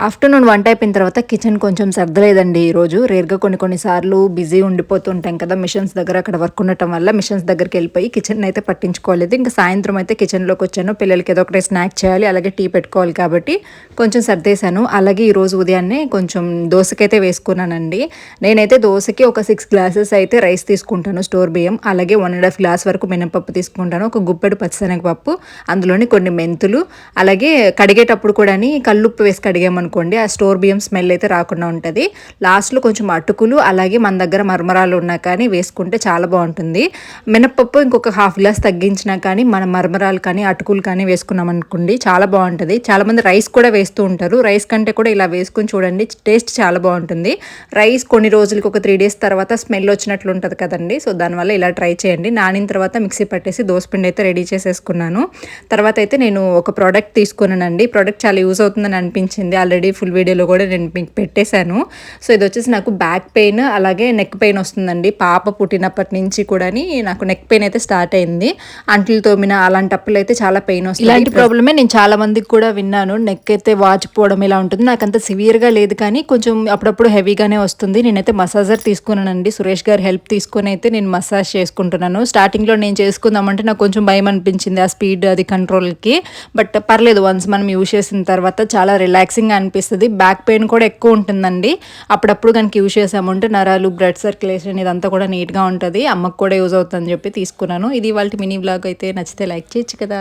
Afternoon వంట అయిపోయిన తర్వాత కిచెన్ కొంచెం సర్దలేదండి ఈరోజు. రేర్‌గా కొన్ని సార్లు బిజీ ఉండిపోతుంటాం కదా! మిషన్స్ దగ్గర అక్కడ వర్క్ ఉండటం వల్ల మిషన్స్ దగ్గరికెళ్ళిపోయి కిచెన్‌నయితే పట్టించుకోలేదు. ఇంక సాయంత్రం అయితే కిచెన్‌లోకొచ్చాను. పిల్లలకి ఏదో ఒకటి స్నాక్ చేయాలి. అలాగే టీ పెట్టుకోవాలి కాబట్టి కొంచెం సర్దేశాను. అలాగే ఈరోజు ఉదయాన్నే కొంచెం దోసకైతే వేసుకున్నానండి. నేనైతే దోసకి ఒక 6 గ్లాసెస్ అయితే రైస్ తీసుకుంటాను స్టోర్ బియ్యం. అలాగే 1 ½ గ్లాస్ వరకు మినపప్పు తీసుకుంటాను. ఒక గుప్పెడు పచ్చిశనగపప్పు, అందులోని కొన్ని మెంతులు, అలాగే కడిగేటప్పుడు కూడాని కల్లుప్పు వేసి కడిగామనుకోండి ఆ స్టోర్ బియ్యం స్మెల్ అయితే రాకుండా ఉంటది. లాస్ట్‌లో కొంచెం అటుకులు, అలాగే మన దగ్గర మరమరాలు ఉన్నా కానీ వేసుకుంటే చాలా బావుంటుంది. మినపప్పు ఇంకొక హాఫ్ గ్లాస్ తగ్గించినా కానీ మన మరమరాలు కానీ, అటుకులు కానీ వేసుకున్నామనుకోండి చాలా బావుంటది. చాలామంది రైస్ కూడా వేస్తూ ఉంటారు. రైస్ కంటే కూడా ఇలా వేసుకొని చూడండి టేస్ట్ చాలా బావుంటుంది. రైస్ కొన్ని రోజులకి ఒక 3 డేస్ తర్వాత స్మెల్ వచ్చినట్లు ఉంటది కదండీ! సో, దానివల్ల ఇలా ట్రై చేయండి. నానిన తర్వాత మిక్సీ పట్టేసి దోసపిండి అయితే రెడీ చేసేసుకున్నాను. తర్వాత అయితే నేను ఒక ప్రోడక్ట్ తీసుకున్నానండి. ప్రోడక్ట్ చాలా యూజ్ అవుతుందని అనిపించింది. ఆల్రెడీ ఫుల్ వీడియోలో కూడా నేను మీకు పెట్టేశాను. సో, ఇదొచ్చేసి నాకు బ్యాక్ పెయిన్ అలాగే నెక్ పెయిన్ వస్తుందండి. పాప పుట్టినప్పటి నుంచి కూడాని నాకు నెక్ పెయిన్ అయితే స్టార్ట్ అయింది. అంట్లు తోమిన అలాంటప్పుడు అయితే చాలా పెయిన్ వస్తుంది. ఇలాంటి ప్రాబ్లమే నేను చాలా మందికి కూడా విన్నాను. నెక్ అయితే వాచిపోవడం ఇలా ఉంటుంది. నాకంత సివియర్‌గా లేదు కానీ కొంచెం అప్పుడప్పుడు హెవీగానే వస్తుంది. నేనైతే మసాజర్ తీసుకున్నానండి. సురేష్ గారి హెల్ప్ తీసుకొని అయితే నేను మసాజ్ చేసుకుంటున్నాను. స్టార్టింగ్‌లో నేను చేసుకుందామంటే నాకు కొంచెం భయం అనిపించింది. ఆ స్పీడ్ అది కంట్రోల్‌కి. బట్ పర్లేదు వన్స్ మనం యూజ్ చేసిన తర్వాత చాలా రిలాక్సింగ్‌గా అనిపిస్తది. బ్యాక్ పెయిన్ కూడా ఎక్కువ ఉంటుందండి. అప్పుడప్పుడు గనుక యూజ్ చేసామంటే నరాలు, బ్లడ్ సర్క్యులేషన్ ఇదంతా కూడా నీట్‌గా ఉంటది. అమ్మకి కూడా యూజ్ అవుతుందని చెప్పి తీసుకున్నాను. ఇది ఇవాల్టి మినీ వ్లాగ్ అయితే నచ్చితే లైక్ చేయొచ్చు కదా!